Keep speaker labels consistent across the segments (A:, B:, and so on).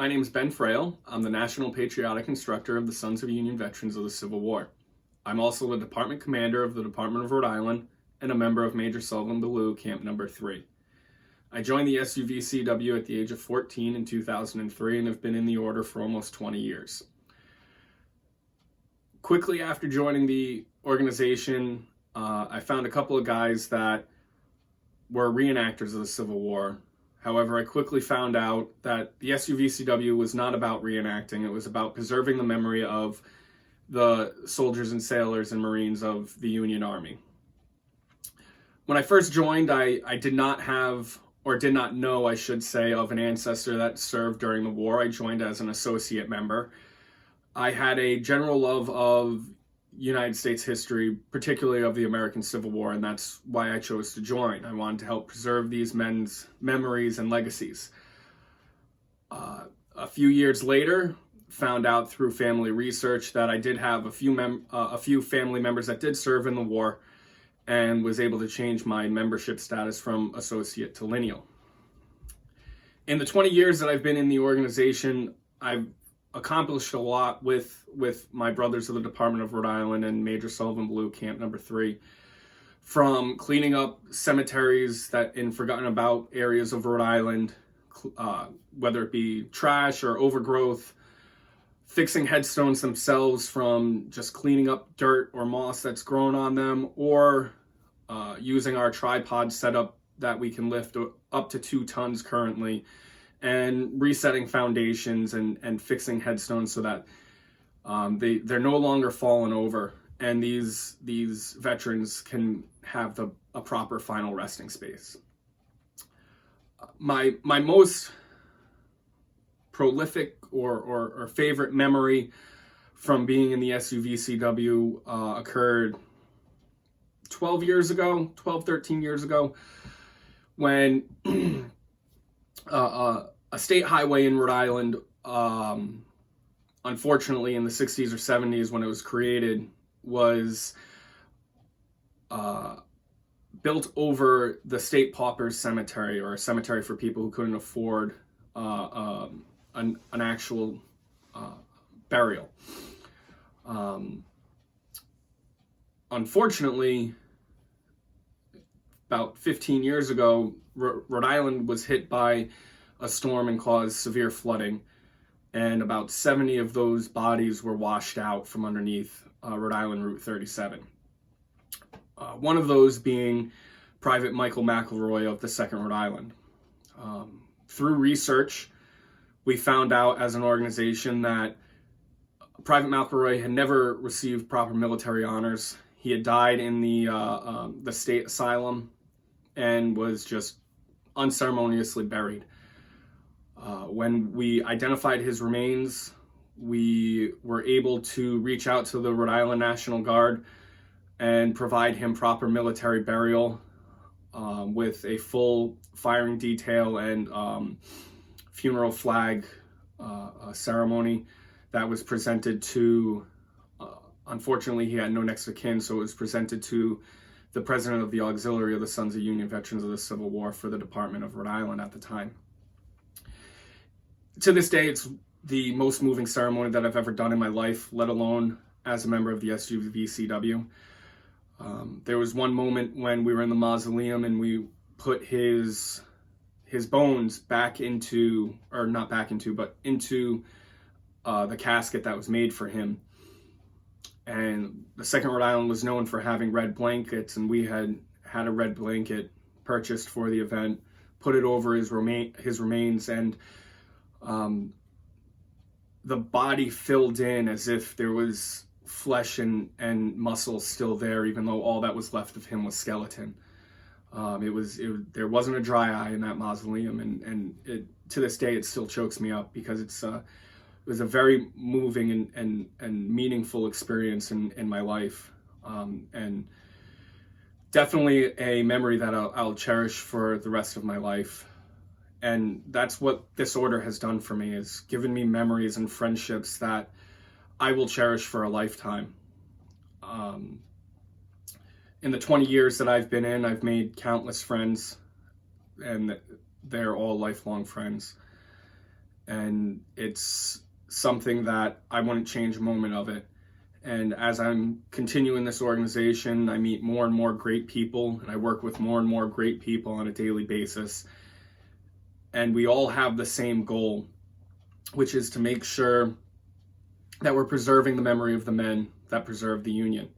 A: My name is Ben Frail. I'm the National Patriotic Instructor of the Sons of Union Veterans of the Civil War. I'm also the Department Commander of the Department of Rhode Island and a member of Major Sullivan Ballou Camp Number 3. I joined the SUVCW at the age of 14 in 2003 and have been in the order for almost 20 years. Quickly after joining the organization, I found a couple of guys that were reenactors of the Civil War. However, I quickly found out that the SUVCW was not about reenacting. It was about preserving the memory of the soldiers and sailors and Marines of the Union Army. When I first joined, I did not have, or did not know, I should say, of an ancestor that served during the war. I joined as an associate member. I had a general love of United States history, particularly of the American Civil War, and that's why I chose to join. I wanted to help preserve these men's memories and legacies. A few years later, found out through family research that I did have a few family members that did serve in the war, and was able to change my membership status from associate to lineal. In the 20 years that I've been in the organization, I've accomplished a lot with my brothers of the Department of Rhode Island and Major Sullivan Ballou Camp Number 3. From cleaning up cemeteries that in forgotten about areas of Rhode Island, whether it be trash or overgrowth, fixing headstones themselves from just cleaning up dirt or moss that's grown on them, or using our tripod setup that we can lift up to 2 tons currently, and resetting foundations and fixing headstones so that they're no longer falling over, and these veterans can have a proper final resting space. My most prolific or favorite memory from being in the SUVCW occurred 13 years ago, when a state highway in Rhode Island, unfortunately in the 60s or 70s when it was created, was built over the state paupers cemetery, or a cemetery for people who couldn't afford an actual burial. Unfortunately, about 15 years ago, Rhode Island was hit by a storm and caused severe flooding, and about 70 of those bodies were washed out from underneath Rhode Island Route 37. One of those being Private Michael McElroy of the 2nd Rhode Island. Through research, we found out as an organization that Private McElroy had never received proper military honors. He had died in the state asylum and was just unceremoniously buried. When we identified his remains, we were able to reach out to the Rhode Island National Guard and provide him proper military burial with a full firing detail and funeral flag ceremony that was presented to, unfortunately he had no next of kin, so it was presented to the president of the Auxiliary of the Sons of Union Veterans of the Civil War for the Department of Rhode Island at the time. To this day, it's the most moving ceremony that I've ever done in my life, let alone as a member of the SUVCW. There was one moment when we were in the mausoleum and we put his bones back into, or not back into, but into the casket that was made for him. And the 2nd Rhode Island was known for having red blankets, and we had a red blanket purchased for the event, put it over his remains, and the body filled in as if there was flesh and muscle still there, even though all that was left of him was skeleton. There wasn't a dry eye in that mausoleum, and to this day it still chokes me up, because it was a very moving and meaningful experience in my life, and definitely a memory that I'll cherish for the rest of my life. And that's what this order has done for me, is given me memories and friendships that I will cherish for a lifetime. In the 20 years that I've been in, I've made countless friends, and they're all lifelong friends. and it's something that I wouldn't change a moment of it. And as I'm continuing this organization, I meet more and more great people, and I work with more and more great people on a daily basis. And we all have the same goal, which is to make sure that we're preserving the memory of the men that preserved the Union.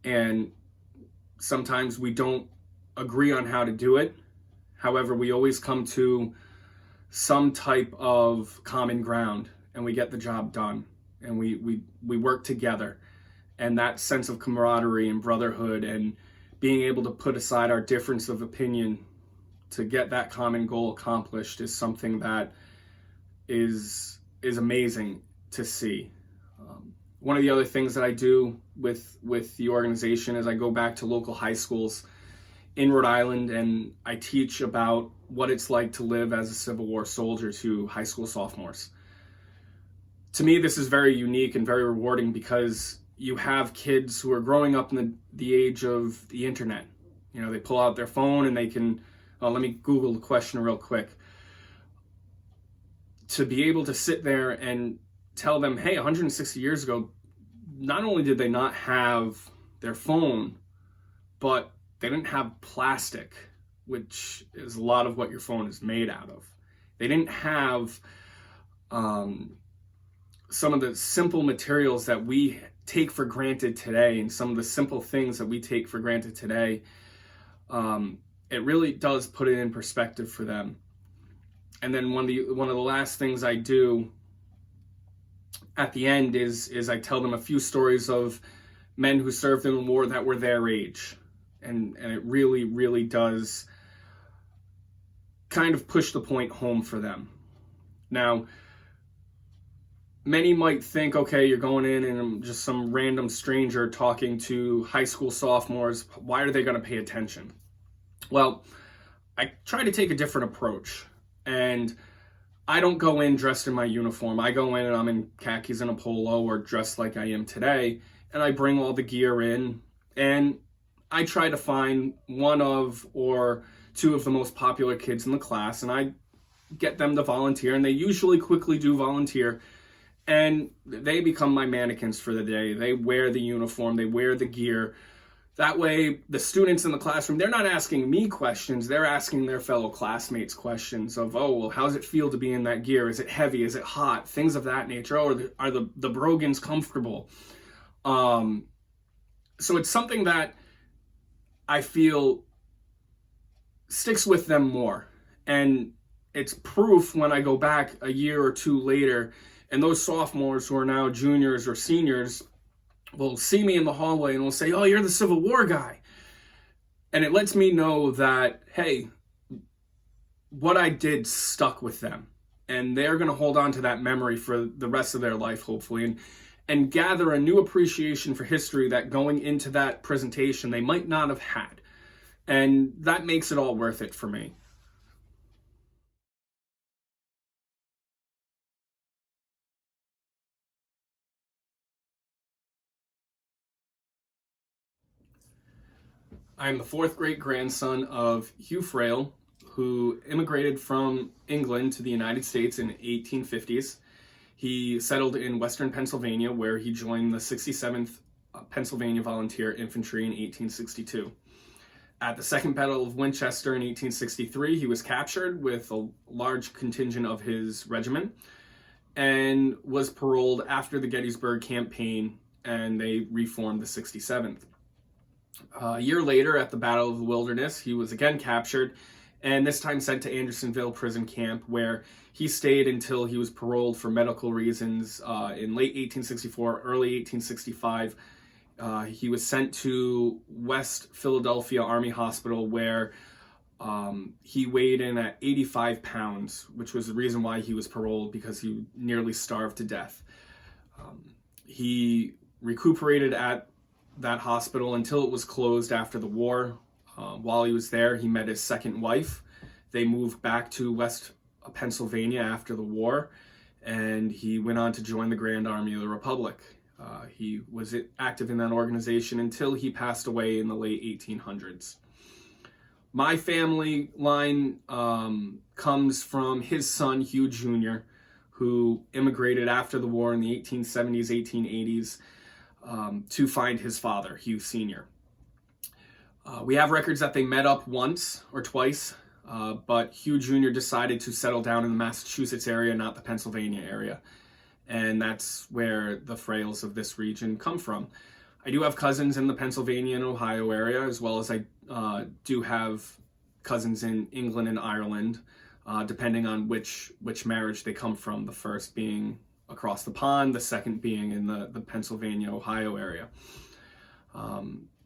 A: And sometimes we don't agree on how to do it. However, we always come to some type of common ground, and we get the job done, and we work together. And that sense of camaraderie and brotherhood and being able to put aside our difference of opinion to get that common goal accomplished is something that is amazing to see. One of the other things that I do with the organization is I go back to local high schools in Rhode Island, and I teach about what it's like to live as a Civil War soldier to high school sophomores. To me, this is very unique and very rewarding because you have kids who are growing up in the age of the internet. You know, they pull out their phone and they can, let me Google the question real quick. To be able to sit there and tell them, hey, 160 years ago, not only did they not have their phone, but they didn't have plastic, which is a lot of what your phone is made out of. They didn't have some of the simple materials that we take for granted today, and some of the simple things that we take for granted today. It really does put it in perspective for them. And then one of the last things I do at the end is I tell them a few stories of men who served in the war that were their age. And it really, really does kind of push the point home for them. Now, many might think, okay, you're going in and I'm just some random stranger talking to high school sophomores. Why are they going to pay attention? Well, I try to take a different approach. And I don't go in dressed in my uniform. I go in and I'm in khakis and a polo, or dressed like I am today. And I bring all the gear in, and I try to find one of or two of the most popular kids in the class, and I get them to volunteer, and they usually quickly do volunteer, and they become my mannequins for the day. They wear the uniform, they wear the gear. That way, the students in the classroom, they're not asking me questions, they're asking their fellow classmates questions of, oh, well, how does it feel to be in that gear? Is it heavy? Is it hot? Things of that nature. Or are the brogans comfortable? So it's something that I feel sticks with them more. And it's proof when I go back a year or two later, and those sophomores who are now juniors or seniors will see me in the hallway and will say, oh, you're the Civil War guy. And it lets me know that, hey, what I did stuck with them. And they're going to hold on to that memory for the rest of their life, hopefully, and gather a new appreciation for history that going into that presentation they might not have had. And that makes it all worth it for me. I am the fourth great grandson of Hugh Frail, who immigrated from England to the United States in the 1850s. He settled in western Pennsylvania, where he joined the 67th Pennsylvania Volunteer Infantry in 1862. At the Second Battle of Winchester in 1863, he was captured with a large contingent of his regiment and was paroled after the Gettysburg campaign, and they reformed the 67th. A year later, at the Battle of the Wilderness, he was again captured, and this time sent to Andersonville prison camp, where he stayed until he was paroled for medical reasons in late 1864, early 1865. He was sent to West Philadelphia Army Hospital, where he weighed in at 85 pounds, which was the reason why he was paroled, because he nearly starved to death. He recuperated at that hospital until it was closed after the war. While he was there, he met his second wife. They moved back to West Pennsylvania after the war, and he went on to join the Grand Army of the Republic. He was active in that organization until he passed away in the late 1800s. My family line comes from his son, Hugh Jr., who immigrated after the war in the 1870s, 1880s to find his father, Hugh Sr. We have records that they met up once or twice, but Hugh Jr. decided to settle down in the Massachusetts area, not the Pennsylvania area. And that's where the Frails of this region come from. I do have cousins in the Pennsylvania and Ohio area, as well as I do have cousins in England and Ireland, depending on which marriage they come from, the first being across the pond, the second being in the Pennsylvania, Ohio area.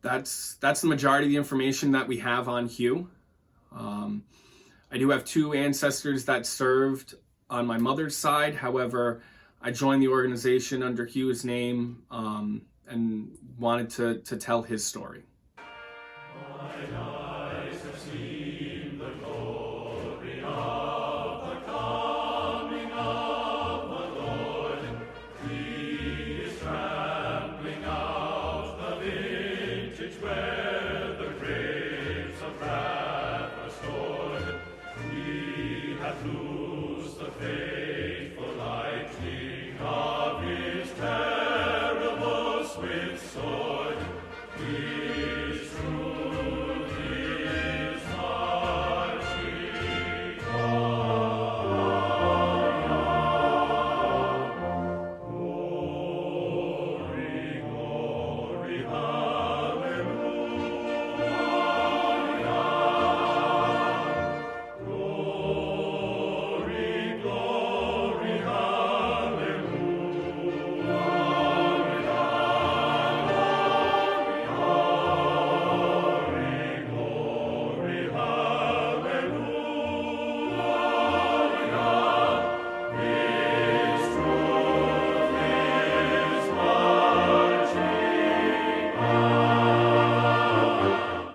A: That's the majority of the information that we have on Hugh. I do have two ancestors that served on my mother's side. However, I joined the organization under Hugh's name and wanted to tell his story.